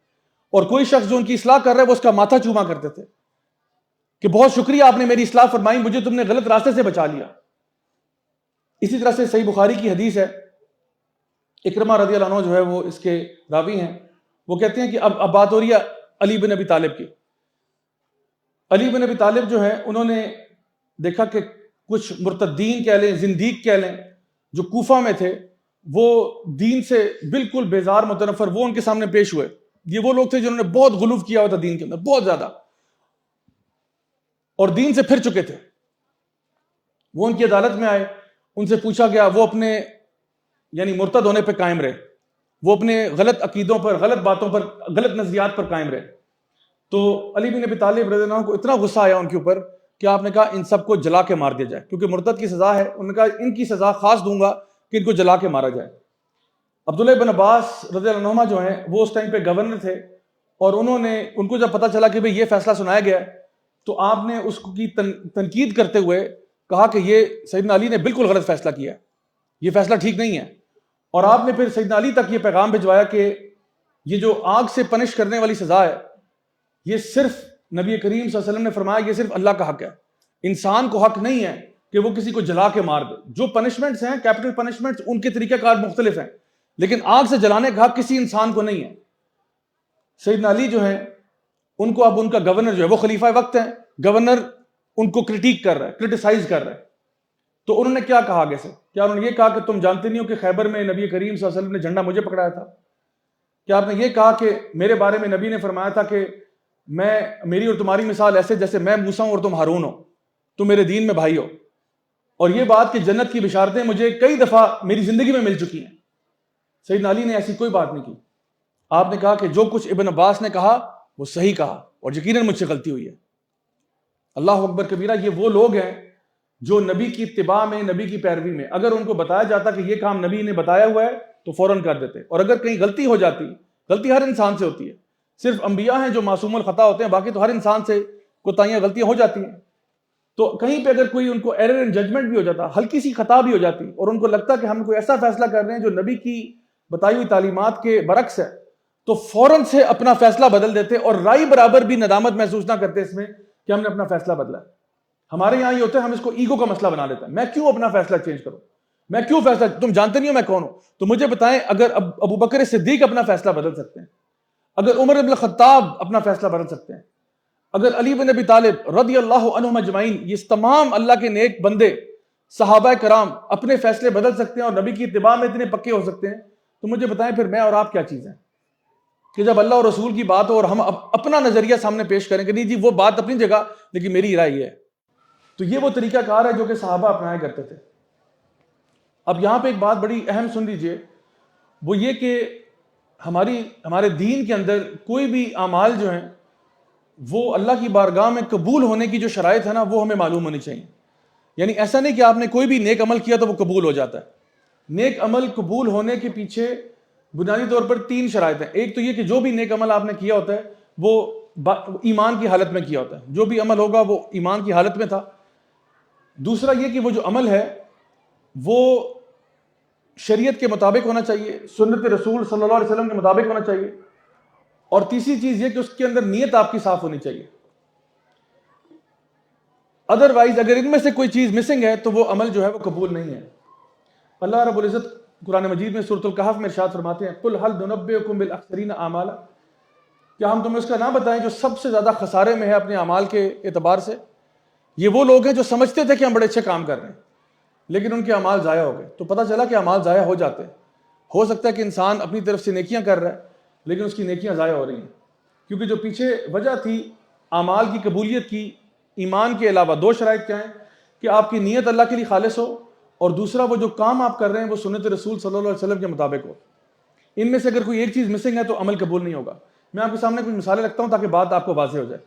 اور کوئی شخص جو ان کی اصلاح کر رہا ہے وہ اس کا ماتھا چوما کرتے تھے کہ بہت شکریہ آپ نے میری اصلاح فرمائی، مجھے تم نے غلط راستے سے بچا لیا۔ اسی طرح سے صحیح بخاری کی حدیث ہے، اکرمہ رضی اللہ عنہ جو ہے وہ اس کے راوی ہیں، وہ کہتے ہیں کہ اب بات ہو رہی ہے علی بن ابی طالب کی۔ علی بن ابی طالب جو ہیں انہوں نے دیکھا کہ کچھ مرتدین کہہ لیں، زندیق کہہ لیں، جو کوفہ میں تھے، وہ دین سے بالکل بیزار متنفر، وہ ان کے سامنے پیش ہوئے۔ یہ وہ لوگ تھے جنہوں نے بہت غلو کیا ہوا تھا دین کے اندر، بہت زیادہ، اور دین سے پھر چکے تھے۔ وہ ان کی عدالت میں آئے، ان سے پوچھا گیا، وہ اپنے یعنی مرتد ہونے پہ قائم رہے، وہ اپنے غلط عقیدوں پر، غلط باتوں پر، غلط نظریات پر قائم رہے۔ تو علی بن ابی طالب رضی اللہ عنہ کو اتنا غصہ آیا ان کے اوپر کہ آپ نے کہا ان سب کو جلا کے مار دیا جائے، کیونکہ مرتد کی سزا ہے۔ انہوں نے کہا ان کی سزا خاص دوں گا کہ ان کو جلا کے مارا جائے۔ عبداللہ بن عباس رضی اللہ عنہما جو ہیں وہ اس ٹائم پہ گورنر تھے، اور ان کو جب پتہ چلا کہ بھئی یہ فیصلہ سنایا گیا ہے تو آپ نے اس کی تنقید کرتے ہوئے کہا کہ یہ سیدنا علی نے بالکل غلط فیصلہ کیا ہے، یہ فیصلہ ٹھیک نہیں ہے۔ اور آپ نے پھر سیدنا علی تک یہ پیغام بھجوایا کہ یہ جو آگ سے پنش کرنے والی سزا ہے، یہ صرف نبی کریم صلی اللہ علیہ وسلم نے فرمایا یہ صرف اللہ کا حق ہے، انسان کو حق نہیں ہے کہ وہ کسی کو جلا کے مار دے۔ جو پنشمنٹس ہیں، کیپٹل پنشمنٹس، ان کے طریقہ کار مختلف ہیں، لیکن آگ سے جلانے کا حق کسی انسان کو نہیں ہے۔ سیدنا علی جو ہیں ان کو اب ان کا گورنر جو ہے وہ خلیفہ وقت ہے، گورنر ان کو کرٹیک کر رہا ہے، کرٹیسائز کر رہا ہے۔ تو انہوں نے کیا کہا آگے سے؟ کیا انہوں نے یہ کہا کہ تم جانتے نہیں ہو کہ خیبر میں نبی کریم صلی اللہ علیہ وسلم نے جھنڈا مجھے پکڑایا تھا؟ کیا آپ نے یہ کہا کہ میرے بارے میں نبی نے فرمایا تھا کہ میری اور تمہاری مثال ایسے جیسے میں موسیٰ ہوں اور تم ہارون ہو، تم میرے دین میں بھائی ہو؟ اور یہ بات کہ جنت کی بشارتیں مجھے کئی دفعہ میری زندگی میں مل چکی ہیں۔ سیدنا علی نے ایسی کوئی بات نہیں کی۔ آپ نے کہا کہ جو کچھ ابن عباس نے کہا وہ صحیح کہا، اور یقیناً مجھ سے غلطی ہوئی ہے۔ اللہ اکبر کبیرہ۔ یہ وہ لوگ ہیں جو نبی کی اتباع میں، نبی کی پیروی میں، اگر ان کو بتایا جاتا کہ یہ کام نبی نے بتایا ہوا ہے تو فوراً کر دیتے، اور اگر کہیں غلطی ہو جاتی، غلطی ہر انسان سے ہوتی ہے، صرف انبیاء ہیں جو معصوم الخطا ہوتے ہیں، باقی تو ہر انسان سے کوتاہیاں، غلطیاں ہو جاتی ہیں۔ تو کہیں پہ اگر کوئی ان کو ایرر ان ججمنٹ بھی ہو جاتا، ہلکی سی خطا بھی ہو جاتی، اور ان کو لگتا کہ ہم کوئی ایسا فیصلہ کر رہے ہیں جو نبی کی بتائی ہوئی تعلیمات کے برعکس ہے، تو فوراً سے اپنا فیصلہ بدل دیتے، اور رائی برابر بھی ندامت محسوس نہ کرتے اس میں کہ ہم نے اپنا فیصلہ بدلا ہے۔ ہمارے یہاں یہ ہوتا ہے، ہم اس کو ایگو کا مسئلہ بنا لیتے ہیں، میں کیوں اپنا فیصلہ چینج کروں، میں کیوں فیصلہ، تم جانتے نہیں ہو میں کون ہوں؟ تو مجھے بتائیں، اگر ابو بکر صدیق اپنا فیصلہ بدل سکتے ہیں، اگر عمر بن الخطاب اپنا فیصلہ بدل سکتے ہیں، اگر علی بن ابی طالب رضی اللہ عنہم اجمعین، یہ تمام اللہ کے نیک بندے صحابہ کرام اپنے فیصلے بدل سکتے ہیں اور نبی کی اتباع میں اتنے پکے ہو سکتے ہیں، تو مجھے بتائیں پھر میں اور آپ کیا چیز ہیں کہ جب اللہ اور رسول کی بات ہو اور ہم اپنا نظریہ سامنے پیش کریں کہ نہیں جی وہ بات اپنی جگہ لیکن میری رائے یہ ہے۔ تو یہ وہ طریقہ کار ہے جو کہ صحابہ اپنایا کرتے تھے۔ اب یہاں پہ ایک بات بڑی اہم سن لیجئے، وہ یہ کہ ہمارے دین کے اندر کوئی بھی اعمال جو ہیں وہ اللہ کی بارگاہ میں قبول ہونے کی جو شرائط ہے نا وہ ہمیں معلوم ہونی چاہیے۔ یعنی ایسا نہیں کہ آپ نے کوئی بھی نیک عمل کیا تو وہ قبول ہو جاتا ہے۔ نیک عمل قبول ہونے کے پیچھے بنیادی طور پر 3 شرائط ہیں۔ ایک تو یہ کہ جو بھی نیک عمل آپ نے کیا ہوتا ہے وہ ایمان کی حالت میں کیا ہوتا ہے، جو بھی عمل ہوگا وہ ایمان کی حالت میں تھا۔ دوسرا یہ کہ وہ جو عمل ہے وہ شریعت کے مطابق ہونا چاہیے، سنت رسول صلی اللہ علیہ وسلم کے مطابق ہونا چاہیے۔ اور تیسری چیز یہ کہ اس کے اندر نیت آپ کی صاف ہونی چاہیے. ادروائز اگر ان میں سے کوئی چیز مسنگ ہے تو وہ عمل جو ہے وہ قبول نہیں ہے. اللہ رب العزت قرآن مجید میں سورۃ الکہف میں ارشاد فرماتے ہیں قل هل ننبئکم بالاخسرین اعمالا، کیا ہم تمہیں اس کا نام بتائیں جو سب سے زیادہ خسارے میں ہے اپنے اعمال کے اعتبار سے؟ یہ وہ لوگ ہیں جو سمجھتے تھے کہ ہم بڑے اچھے کام کر رہے ہیں لیکن ان کے اعمال ضائع ہو گئے. تو پتہ چلا کہ اعمال ضائع ہو جاتے ہیں. ہو سکتا ہے کہ انسان اپنی طرف سے نیکیاں کر رہا ہے لیکن اس کی نیکیاں ضائع ہو رہی ہیں، کیونکہ جو پیچھے وجہ تھی اعمال کی قبولیت کی، ایمان کے علاوہ دو شرائط کیا ہیں کہ آپ کی نیت اللہ کے لیے خالص ہو، اور دوسرا وہ جو کام آپ کر رہے ہیں وہ سنت رسول صلی اللہ علیہ وسلم کے مطابق ہو. ان میں سے اگر کوئی ایک چیز مسنگ ہے تو عمل قبول نہیں ہوگا. میں آپ کے سامنے کچھ مثالیں رکھتا ہوں تاکہ بات آپ کو واضح ہو جائے.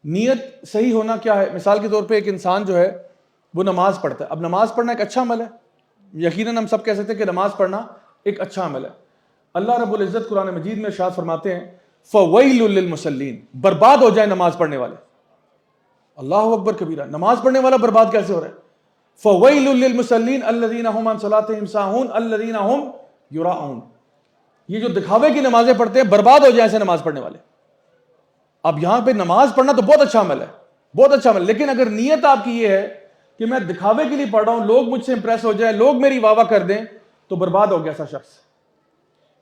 نیت صحیح ہونا کیا ہے؟ مثال کے طور پہ ایک انسان جو ہے وہ نماز پڑھتا ہے. اب نماز پڑھنا ایک اچھا عمل ہے، یقیناً ہم سب کہہ سکتے ہیں کہ نماز پڑھنا ایک اچھا عمل ہے. اللہ رب العزت قرآن مجید میں ارشاد فرماتے ہیں فَوَيْلٌ لِّلْمُصَلِّينَ، برباد ہو جائے نماز پڑھنے والے. اللہ اکبر کبیرہ، نماز پڑھنے والا برباد کیسے ہو رہا ہے؟ فَوَيْلٌ لِّلْمُصَلِّينَ الَّذِينَ هُمْ عَنْ صَلَاتِهِمْ سَاهُونَ الَّذِينَ هُمْ يُرَاءُونَ. یہ جو دکھاوے کی نمازیں پڑھتے ہیں برباد ہو جائیں ایسے نماز پڑھنے والے. اب یہاں پہ نماز پڑھنا تو بہت اچھا عمل ہے، بہت اچھا عمل، لیکن اگر نیت آپ کی یہ ہے کہ میں دکھاوے کے لیے پڑھ رہا ہوں، لوگ مجھ سے امپریس ہو جائیں، لوگ میری واہ واہ کر دیں، تو برباد ہو گیا ایسا شخص.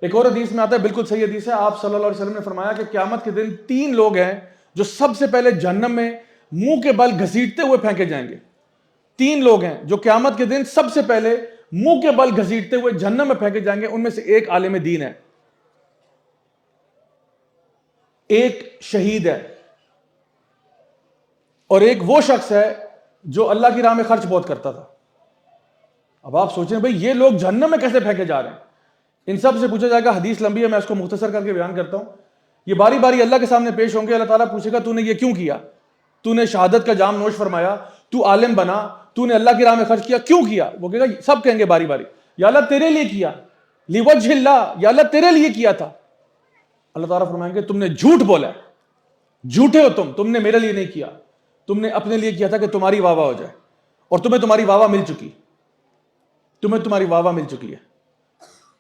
ایک اور حدیث میں آتا ہے، بالکل صحیح حدیث ہے، آپ صلی اللہ علیہ وسلم نے فرمایا کہ قیامت کے دن 3 لوگ ہیں جو سب سے پہلے جہنم میں منہ کے بل گھسیٹتے ہوئے پھینکے جائیں گے. 3 لوگ ہیں جو قیامت کے دن سب سے پہلے منہ کے بل گھسیٹتے ہوئے جہنم میں پھینکے جائیں گے. ان میں سے ایک عالم دین ہے، ایک شہید ہے، اور ایک وہ شخص ہے جو اللہ کی راہ میں خرچ بہت کرتا تھا. اب آپ سوچیں بھئی یہ لوگ جہنم میں کیسے پھینکے جا رہے ہیں؟ ان سب سے پوچھا جائے گا، حدیث لمبی ہے، میں اس کو مختصر کر کے بیان کرتا ہوں. یہ باری باری اللہ کے سامنے پیش ہوں گے. اللہ تعالیٰ پوچھے گا تو نے یہ کیوں کیا؟ تو نے شہادت کا جام نوش فرمایا، تو عالم بنا، تو نے اللہ کی راہ میں خرچ کیا، کیوں کیا؟ وہ کہے گا، سب کہیں گے باری باری، یا اللہ تیرے لیے کیا، لیوجہ اللہ، یا اللہ تیرے لیے کیا تھا. اللہ تعالیٰ فرمائیں گے تم نے جھوٹ بولا ہے، جھوٹے ہو تم نے میرے لیے نہیں کیا، تم نے اپنے لیے کیا تھا کہ تمہاری واہ واہ ہو جائے، اور تمہیں تمہاری واہ واہ مل چکی، تمہیں تمہاری واہ واہ مل چکی ہے.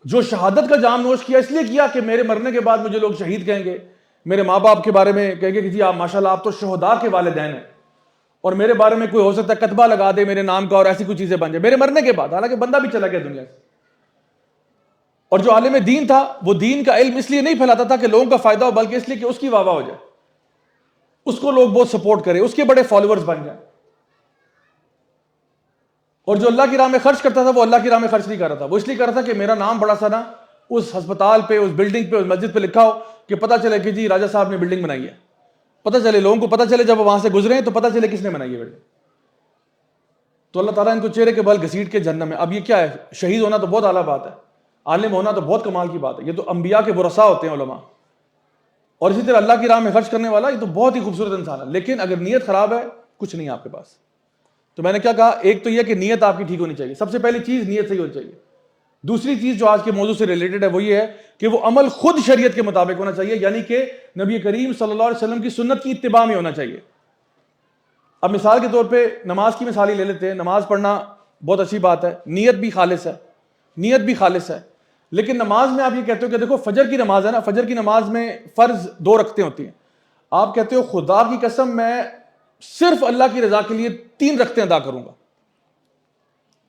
جو شہادت کا جام نوش کیا اس لیے کیا کہ میرے مرنے کے بعد مجھے لوگ شہید کہیں گے، میرے ماں باپ کے بارے میں کہیں گے کہ جی آپ ماشاءاللہ آپ تو شہداء کے والدین ہیں، اور میرے بارے میں کوئی ہو سکتا ہے کتبہ لگا دے میرے نام کا اور ایسی کوئی چیزیں بن جائے میرے مرنے کے بعد، حالانکہ بندہ بھی چلا گیا دنیا سے. اور جو عالم دین تھا وہ دین کا علم اس لیے نہیں پھیلاتا تھا کہ لوگوں کا فائدہ ہو، بلکہ اس لیے کہ اس کی واہ واہ ہو جائے، اس کو لوگ بہت سپورٹ کریں، اس کے بڑے فالوورز بن جائیں. اور جو اللہ کی راہ میں خرچ کرتا تھا وہ اللہ کی راہ میں خرچ نہیں کر رہا تھا، وہ اس لیے کر رہا تھا کہ میرا نام بڑا سا نا اس ہسپتال پہ، اس بلڈنگ پہ، اس مسجد پہ لکھا ہو کہ پتہ چلے کہ جی راجہ صاحب نے بلڈنگ بنائی ہے، پتہ چلے لوگوں کو، پتہ چلے جب وہاں سے گزرے ہیں تو پتہ چلے کس نے بنائی ہے بلڈنگ. تو اللہ تعالیٰ ان کو چہرے کے بل گھسیٹ کے جہنم میں. اب یہ کیا ہے؟ شہید ہونا تو بہت اعلیٰ بات ہے، عالم ہونا تو بہت کمال کی بات ہے، یہ تو انبیاء کے ورثاء ہوتے ہیں علماء. اور اسی طرح اللہ کی راہ میں خرچ کرنے والا یہ تو بہت ہی خوبصورت انسان ہے، لیکن اگر نیت خراب ہے کچھ نہیں آپ کے پاس. تو میں نے کیا کہا؟ ایک تو یہ کہ نیت آپ کی ٹھیک ہونی چاہیے، سب سے پہلی چیز نیت صحیح ہونی چاہیے. دوسری چیز جو آج کے موضوع سے ریلیٹڈ ہے وہ یہ ہے کہ وہ عمل خود شریعت کے مطابق ہونا چاہیے، یعنی کہ نبی کریم صلی اللہ علیہ وسلم کی سنت کی اتباع میں ہونا چاہیے. اب مثال کے طور پہ نماز کی مثال ہی لے لیتے ہیں. نماز پڑھنا بہت اچھی بات ہے، نیت بھی خالص ہے، نیت بھی خالص ہے. لیکن نماز میں آپ یہ کہتے ہو کہ دیکھو فجر کی نماز ہے نا، فجر کی نماز میں فرض 2 رکعتیں ہوتی ہیں. آپ کہتے ہو خدا کی قسم میں صرف اللہ کی رضا کے لیے 3 رکعتیں ادا کروں گا،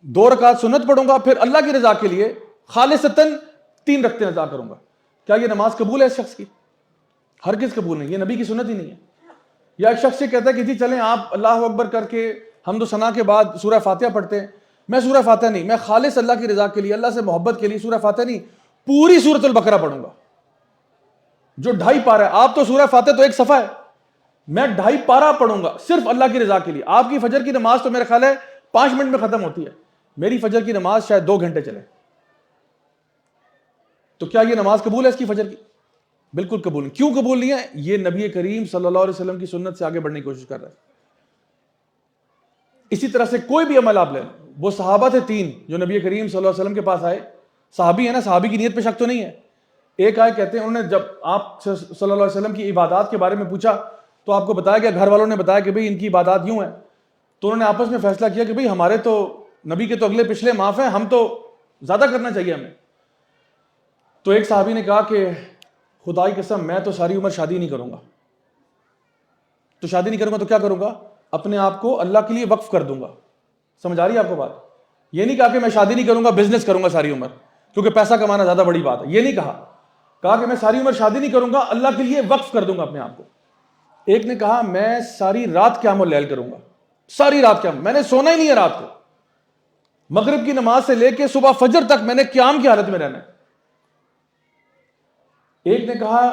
2 رکعت سنت پڑھوں گا، پھر اللہ کی رضا کے لیے خالصتاً 3 رکعتیں ادا کروں گا. کیا یہ نماز قبول ہے اس شخص کی؟ ہرگز قبول نہیں، یہ نبی کی سنت ہی نہیں ہے. یا ایک شخص یہ کہتا ہے کہ جی چلیں آپ اللہ اکبر کر کے حمد و ثنا کے بعد سورہ فاتحہ پڑھتے ہیں، میں سورہ فاتحہ نہیں، میں خالص اللہ کی رضا کے لیے، اللہ سے محبت کے لیے سورہ فاتحہ نہیں، پوری سورۃ البقرہ پڑھوں گا جو 2.5 پارہ ہے. آپ تو سورہ فاتحہ تو 1 صفحہ ہے، میں 2.5 پارہ پڑھوں گا صرف اللہ کی رضا کے لیے. آپ کی فجر کی نماز تو میرے خیال ہے 5 منٹ میں ختم ہوتی ہے، میری فجر کی نماز شاید 2 گھنٹے چلے. تو کیا یہ نماز قبول ہے اس کی فجر کی؟ بالکل قبول نہیں. کیوں قبول نہیں ہے؟ یہ نبی کریم صلی اللہ علیہ وسلم کی سنت سے آگے بڑھنے کی کوشش کر رہا ہے. اسی طرح سے کوئی بھی عمل آپ لیں، وہ صحابہ تھے 3 جو نبی کریم صلی اللہ علیہ وسلم کے پاس آئے، صحابی ہے نا، صحابی کی نیت پہ شک تو نہیں ہے. ایک آئے کہتے ہیں انہوں نے جب آپ صلی اللہ علیہ وسلم کی عبادات کے بارے میں پوچھا تو آپ کو بتایا گیا، گھر والوں نے بتایا کہ بھئی ان کی عبادات یوں ہیں. تو انہوں نے آپس میں فیصلہ کیا کہ بھئی ہمارے تو نبی کے تو اگلے پچھلے معاف ہیں، ہم تو زیادہ کرنا چاہیے ہمیں. تو ایک صحابی نے کہا کہ خدا کی قسم میں تو ساری عمر شادی نہیں کروں گا. تو شادی نہیں کروں گا تو کیا کروں گا؟ اپنے آپ کو اللہ کے لیے وقف کر دوں گا. سمجھ آ رہی ہے آپ کو بات؟ یہ نہیں کہا کہ میں شادی نہیں کروں گا, بزنس کروں گا ساری عمر, کیونکہ پیسہ کمانا زیادہ بڑی بات ہے. یہ نہیں کہا. کہا کہ میں ساری عمر شادی نہیں کروں گا, اللہ کے لیے وقف کر دوں گا اپنے آپ کو. ایک نے کہا میں ساری رات قیام اللیل کروں گا, ساری رات قیام, میں نے سونا ہی نہیں ہے رات کو, مغرب کی نماز سے لے کے صبح فجر تک میں نے قیام کی حالت میں رہنا ہے. ایک نے کہا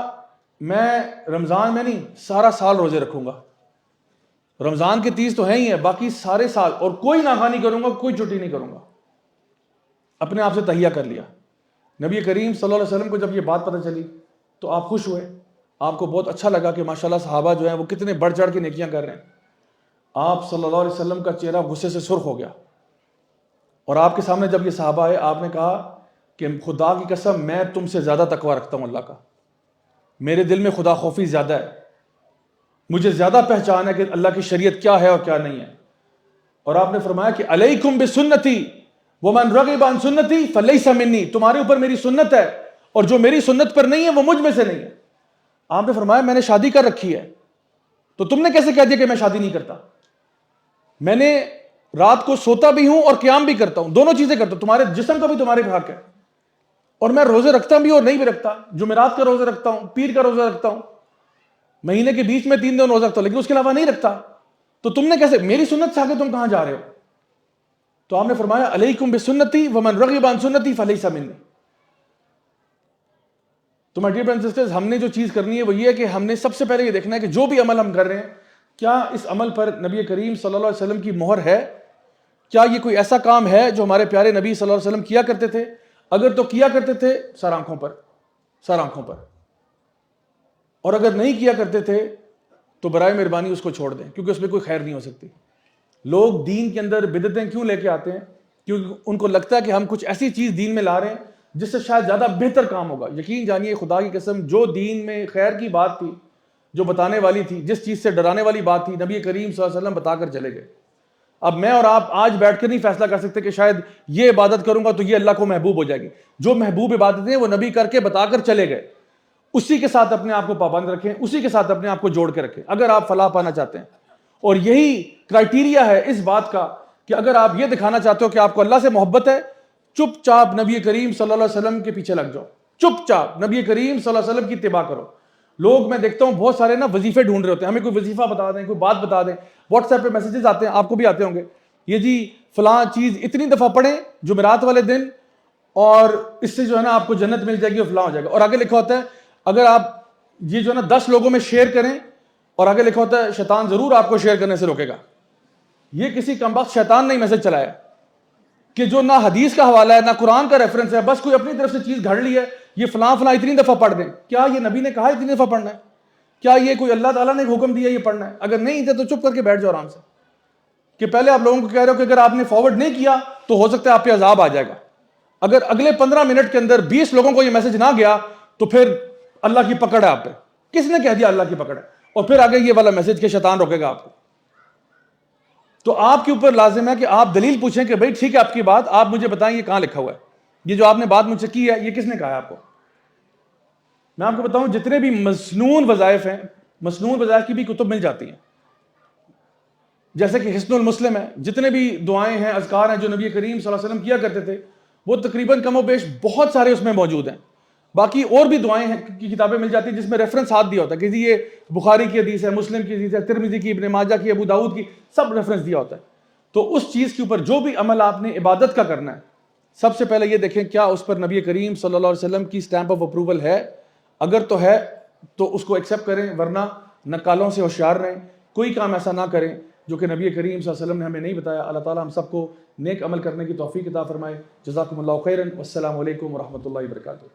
میں رمضان میں نہیں, سارا سال روزے رکھوں گا. رمضان کے 30 تو ہیں ہی ہیں, باقی سارے سال, اور کوئی ناخوانی کروں گا, کوئی چھٹی نہیں کروں گا. اپنے آپ سے تہیہ کر لیا. نبی کریم صلی اللہ علیہ وسلم کو جب یہ بات پتہ چلی تو آپ خوش ہوئے, آپ کو بہت اچھا لگا کہ ماشاءاللہ صحابہ جو ہیں وہ کتنے بڑھ چڑھ کے نیکیاں کر رہے ہیں. آپ صلی اللہ علیہ وسلم کا چہرہ غصے سے سرخ ہو گیا, اور آپ کے سامنے جب یہ صحابہ آئے, آپ نے کہا کہ خدا کی قسم میں تم سے زیادہ تقوی رکھتا ہوں اللہ کا, میرے دل میں خدا خوفی زیادہ ہے, مجھے زیادہ پہچان ہے کہ اللہ کی شریعت کیا ہے اور کیا نہیں ہے. اور آپ نے فرمایا کہ علیکم بسنتی ومن رغب عن سنتی فلیس منی, تمہارے اوپر میری سنت ہے, اور جو میری سنت پر نہیں ہے وہ مجھ میں سے نہیں ہے. آپ نے فرمایا میں نے شادی کر رکھی ہے, تو تم نے کیسے کہہ دیا کہ میں شادی نہیں کرتا؟ میں نے رات کو سوتا بھی ہوں اور قیام بھی کرتا ہوں, دونوں چیزیں کرتا ہوں, تمہارے جسم کا بھی تمہارے حق ہے, اور میں روزے رکھتا بھی اور نہیں بھی رکھتا. جمعرات کا روزہ رکھتا ہوں, پیر کا روزہ رکھتا ہوں, مہینے کے بیچ میں 3 دن روزہ رکھتا ہوں, لیکن اس کے علاوہ نہیں رکھتا. تو تم نے کیسے, میری سنت سے آگے تم کہاں جا رہے ہو؟ تو آپ نے فرمایا علیکم بسنتی ومن رغب عن سنتی فلیس منی. تو my dear brothers and sisters, ہم نے جو چیز کرنی ہے وہ یہ ہے کہ ہم نے سب سے پہلے یہ دیکھنا ہے کہ جو بھی عمل ہم کر رہے ہیں, کیا اس عمل پر نبی کریم صلی اللہ علیہ وسلم کی مہر ہے؟ کیا یہ کوئی ایسا کام ہے جو ہمارے پیارے نبی صلی اللہ علیہ وسلم کیا کرتے تھے؟ اگر تو کیا کرتے تھے سر آنکھوں پر, سر آنکھوں پر, اور اگر نہیں کیا کرتے تھے تو برائے مہربانی اس کو چھوڑ دیں, کیونکہ اس میں کوئی خیر نہیں ہو سکتی. لوگ دین کے اندر بدعتیں کیوں لے کے آتے ہیں؟ کیونکہ ان کو لگتا ہے کہ ہم کچھ ایسی چیز دین میں لا رہے ہیں جس سے شاید زیادہ بہتر کام ہوگا. یقین جانیے خدا کی قسم, جو دین میں خیر کی بات تھی, جو بتانے والی تھی, جس چیز سے ڈرانے والی بات تھی, نبی کریم صلی اللہ علیہ وسلم بتا کر چلے گئے. اب میں اور آپ آج بیٹھ کر نہیں فیصلہ کر سکتے کہ شاید یہ عبادت کروں گا تو یہ اللہ کو محبوب ہو جائے گی. جو محبوب عبادتیں وہ نبی کر کے بتا کر چلے گئے, اسی کے ساتھ اپنے آپ کو پابند رکھیں, اسی کے ساتھ اپنے آپ کو جوڑ کے رکھیں اگر آپ فلاح پانا چاہتے ہیں. اور یہی کرائٹیریا ہے اس بات کا کہ اگر آپ یہ دکھانا چاہتے ہو کہ آپ کو اللہ سے محبت ہے, چپ چاپ نبی کریم صلی اللہ علیہ وسلم کے پیچھے لگ جاؤ, چپ چاپ نبی کریم صلی اللہ علیہ وسلم کی اتباع کرو. لوگ میں دیکھتا ہوں بہت سارے نا وظیفے ڈھونڈ رہے ہوتے ہیں, ہمیں کوئی وظیفہ بتا دیں, کوئی بات بتا دیں. واٹس ایپ پہ میسیجز آتے ہیں, آپ کو بھی آتے ہوں گے, یہ جی فلاں چیز اتنی دفعہ پڑھیں جمعرات والے دن, اور اس سے جو ہے نا آپ کو جنت مل جائے گی اور فلاں ہو جائے گا. اور آگے لکھا ہوتا ہے اگر آپ یہ جو ہے نا 10 لوگوں میں شیئر کریں, اور آگے لکھا ہوتا ہے شیطان ضرور آپ کو شیئر کرنے سے روکے گا. یہ کسی کمبخت شیطان نے میسج چلایا کہ جو نہ حدیث کا حوالہ ہے نہ قرآن کا ریفرنس ہے, بس کوئی اپنی طرف سے چیز گھڑ لی ہے, یہ فلاں فلاں اتنی دفعہ پڑھ دیں. کیا یہ نبی نے کہا اتنی دفعہ پڑھنا ہے؟ کیا یہ کوئی اللہ تعالیٰ نے حکم دیا یہ پڑھنا ہے؟ اگر نہیں دے تو چپ کر کے بیٹھ جاؤ آرام سے. کہ پہلے آپ لوگوں کو کہہ رہے ہو کہ اگر آپ نے فارورڈ نہیں کیا تو ہو سکتا ہے آپ پہ عذاب آ جائے گا. اگر اگلے 15 منٹ کے اندر 20 لوگوں کو یہ میسج نہ گیا تو پھر اللہ کی پکڑ ہے آپ پہ. کس نے کہہ دیا اللہ کی پکڑ ہے؟ اور پھر آگے یہ والا میسج کہ شیطان روکے گا آپ کو. تو آپ کے اوپر لازم ہے کہ آپ دلیل پوچھیں کہ بھائی ٹھیک ہے آپ کی بات, آپ مجھے بتائیں یہ کہاں لکھا ہوا ہے, یہ جو آپ نے بات مجھ سے کی ہے یہ کس نے کہا ہے آپ کو؟ میں آپ کو بتاؤں جتنے بھی مسنون وظائف ہیں, مسنون وظائف کی بھی کتب مل جاتی ہیں, جیسے کہ حسن المسلم ہے, جتنے بھی دعائیں ہیں اذکار ہیں جو نبی کریم صلی اللہ علیہ وسلم کیا کرتے تھے وہ تقریباً کم و بیش بہت سارے اس میں موجود ہیں. باقی اور بھی دعائیں ہیں کی کتابیں مل جاتی ہیں جس میں ریفرنس ہاتھ دیا ہوتا ہے کہ یہ بخاری کی حدیث ہے, مسلم کی حدیث ہے, ترمذی کی, ابن ماجہ کی, ابو داؤد کی, سب ریفرنس دیا ہوتا ہے. تو اس چیز کے اوپر جو بھی عمل آپ نے عبادت کا کرنا ہے, سب سے پہلے یہ دیکھیں کیا اس پر نبی کریم صلی اللہ علیہ وسلم کی سٹیمپ آف اپروول ہے. اگر تو ہے تو اس کو ایکسیپٹ کریں, ورنہ نکالوں سے ہوشیار رہیں, کوئی کام ایسا نہ کریں جو کہ نبی کریم صلی اللہ علیہ وسلم نے ہمیں نہیں بتایا. اللہ تعالیٰ ہم سب کو نیک عمل کرنے کی توفیق عطا فرمائے. جزاکم اللہ خیرا, والسلام علیکم ورحمۃ اللہ وبرکاتہ.